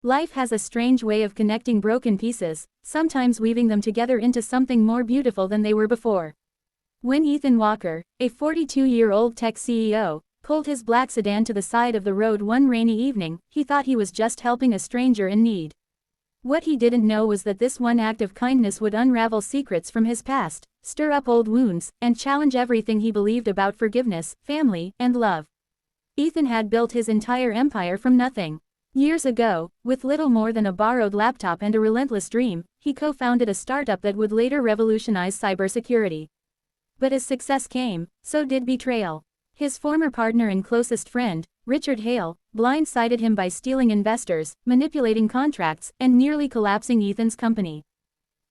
Life has a strange way of connecting broken pieces, sometimes weaving them together into something more beautiful than they were before. When Ethan Walker, a 42-year-old tech CEO, pulled his black sedan to the side of the road one rainy evening, he thought he was just helping a stranger in need. What he didn't know was that this one act of kindness would unravel secrets from his past, stir up old wounds, and challenge everything he believed about forgiveness, family, and love. Ethan had built his entire empire from nothing. Years ago, with little more than a borrowed laptop and a relentless dream, he co-founded a startup that would later revolutionize cybersecurity. But as success came, so did betrayal. His former partner and closest friend, Richard Hale, blindsided him by stealing investors, manipulating contracts, and nearly collapsing Ethan's company.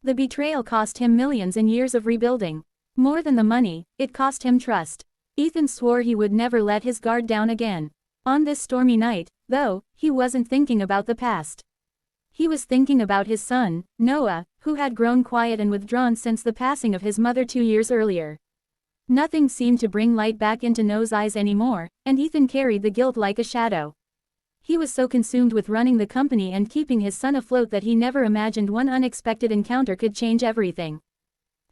The betrayal cost him millions and years of rebuilding. More than the money, it cost him trust. Ethan swore he would never let his guard down again. On this stormy night, though, he wasn't thinking about the past. He was thinking about his son, Noah, who had grown quiet and withdrawn since the passing of his mother 2 years earlier. Nothing seemed to bring light back into Noah's eyes anymore, and Ethan carried the guilt like a shadow. He was so consumed with running the company and keeping his son afloat that he never imagined one unexpected encounter could change everything.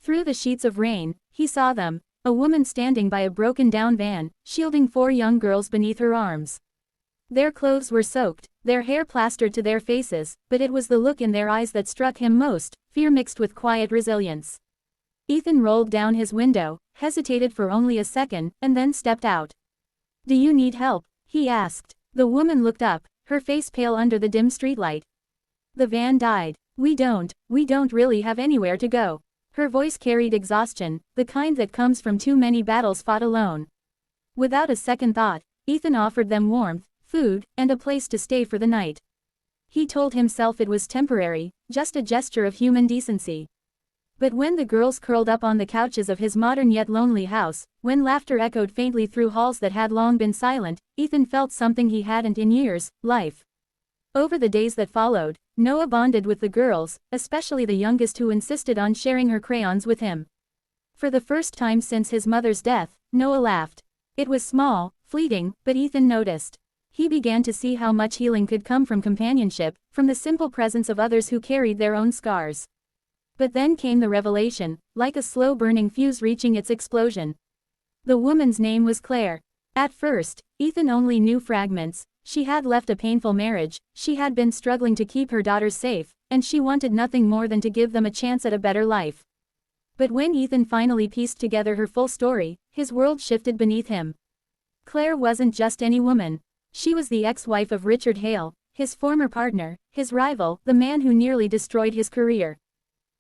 Through the sheets of rain, he saw them, a woman standing by a broken-down van, shielding 4 young girls beneath her arms. Their clothes were soaked, their hair plastered to their faces, but it was the look in their eyes that struck him most, fear mixed with quiet resilience. Ethan rolled down his window, hesitated for only a second, and then stepped out. "Do you need help?" he asked. The woman looked up, her face pale under the dim streetlight. "The van died. We don't really have anywhere to go." Her voice carried exhaustion, the kind that comes from too many battles fought alone. Without a second thought, Ethan offered them warmth, food, and a place to stay for the night. He told himself it was temporary, just a gesture of human decency. But when the girls curled up on the couches of his modern yet lonely house, when laughter echoed faintly through halls that had long been silent, Ethan felt something he hadn't in years: life. Over the days that followed, Noah bonded with the girls, especially the youngest, who insisted on sharing her crayons with him. For the first time since his mother's death, Noah laughed. It was small, fleeting, but Ethan noticed. He began to see how much healing could come from companionship, from the simple presence of others who carried their own scars. But then came the revelation, like a slow-burning fuse reaching its explosion. The woman's name was Claire. At first, Ethan only knew fragments. She had left a painful marriage, she had been struggling to keep her daughters safe, and she wanted nothing more than to give them a chance at a better life. But when Ethan finally pieced together her full story, his world shifted beneath him. Claire wasn't just any woman. She was the ex-wife of Richard Hale, his former partner, his rival, the man who nearly destroyed his career.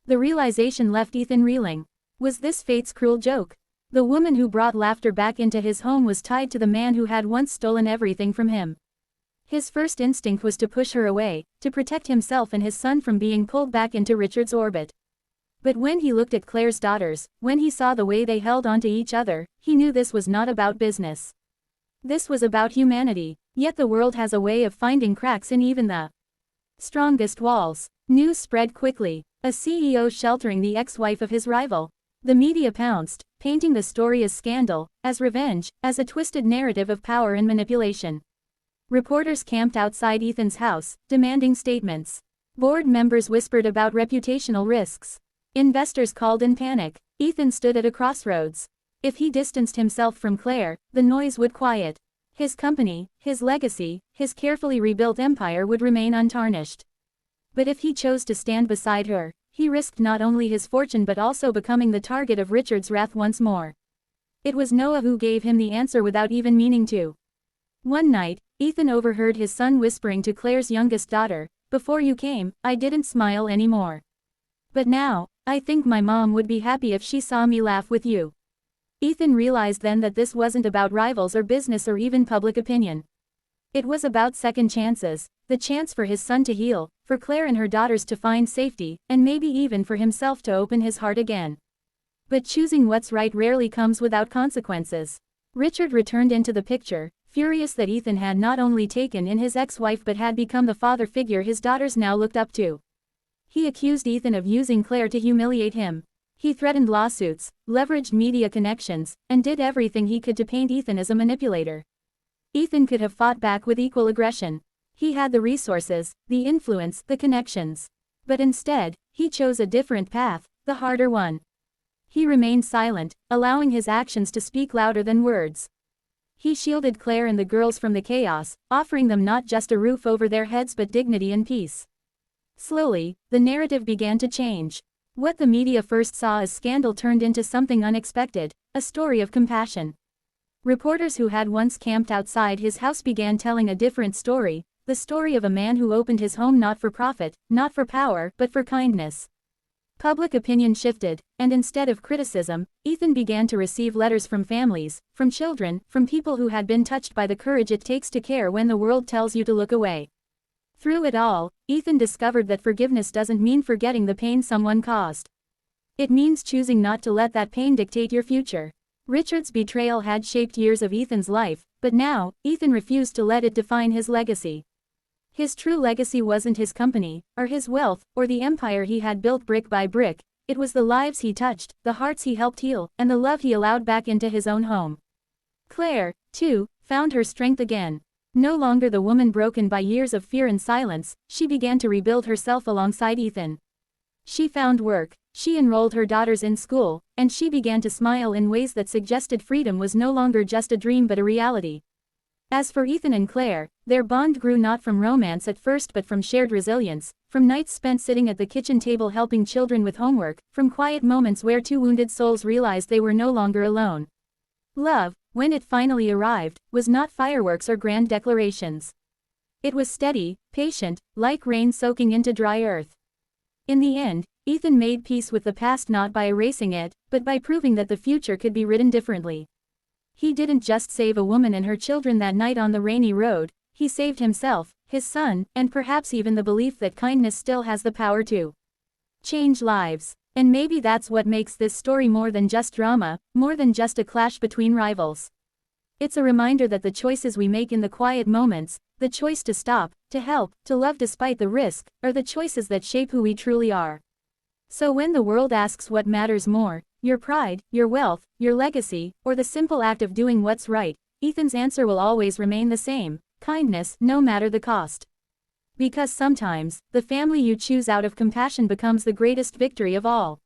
The realization left Ethan reeling. Was this fate's cruel joke? The woman who brought laughter back into his home was tied to the man who had once stolen everything from him. His first instinct was to push her away, to protect himself and his son from being pulled back into Richard's orbit. But when he looked at Claire's daughters, when he saw the way they held onto each other, he knew this was not about business. This was about humanity. Yet the world has a way of finding cracks in even the strongest walls. News spread quickly. A CEO sheltering the ex-wife of his rival. The media pounced, painting the story as scandal, as revenge, as a twisted narrative of power and manipulation. Reporters camped outside Ethan's house, demanding statements. Board members whispered about reputational risks. Investors called in panic. Ethan stood at a crossroads. If he distanced himself from Claire, the noise would quiet. His company, his legacy, his carefully rebuilt empire would remain untarnished. But if he chose to stand beside her, he risked not only his fortune but also becoming the target of Richard's wrath once more. It was Noah who gave him the answer without even meaning to. One night, Ethan overheard his son whispering to Claire's youngest daughter, "Before you came, I didn't smile anymore. But now, I think my mom would be happy if she saw me laugh with you." Ethan realized then that this wasn't about rivals or business or even public opinion. It was about second chances, the chance for his son to heal, for Claire and her daughters to find safety, and maybe even for himself to open his heart again. But choosing what's right rarely comes without consequences. Richard returned into the picture, furious that Ethan had not only taken in his ex-wife but had become the father figure his daughters now looked up to. He accused Ethan of using Claire to humiliate him. He threatened lawsuits, leveraged media connections, and did everything he could to paint Ethan as a manipulator. Ethan could have fought back with equal aggression. He had the resources, the influence, the connections. But instead, he chose a different path, the harder one. He remained silent, allowing his actions to speak louder than words. He shielded Claire and the girls from the chaos, offering them not just a roof over their heads but dignity and peace. Slowly, the narrative began to change. What the media first saw as scandal turned into something unexpected, a story of compassion. Reporters who had once camped outside his house began telling a different story, the story of a man who opened his home not for profit, not for power, but for kindness. Public opinion shifted, and instead of criticism, Ethan began to receive letters from families, from children, from people who had been touched by the courage it takes to care when the world tells you to look away. Through it all, Ethan discovered that forgiveness doesn't mean forgetting the pain someone caused. It means choosing not to let that pain dictate your future. Richard's betrayal had shaped years of Ethan's life, but now, Ethan refused to let it define his legacy. His true legacy wasn't his company, or his wealth, or the empire he had built brick by brick. It was the lives he touched, the hearts he helped heal, and the love he allowed back into his own home. Claire, too, found her strength again. No longer the woman broken by years of fear and silence, she began to rebuild herself alongside Ethan. She found work, she enrolled her daughters in school, and she began to smile in ways that suggested freedom was no longer just a dream but a reality. As for Ethan and Claire, their bond grew not from romance at first but from shared resilience, from nights spent sitting at the kitchen table helping children with homework, from quiet moments where two wounded souls realized they were no longer alone. Love, when it finally arrived, was not fireworks or grand declarations. It was steady, patient, like rain soaking into dry earth. In the end, Ethan made peace with the past not by erasing it, but by proving that the future could be written differently. He didn't just save a woman and her children that night on the rainy road, he saved himself, his son, and perhaps even the belief that kindness still has the power to change lives. And maybe that's what makes this story more than just drama, more than just a clash between rivals. It's a reminder that the choices we make in the quiet moments, the choice to stop, to help, to love despite the risk, are the choices that shape who we truly are. So when the world asks what matters more, your pride, your wealth, your legacy, or the simple act of doing what's right, Ethan's answer will always remain the same: kindness, no matter the cost. Because sometimes, the family you choose out of compassion becomes the greatest victory of all.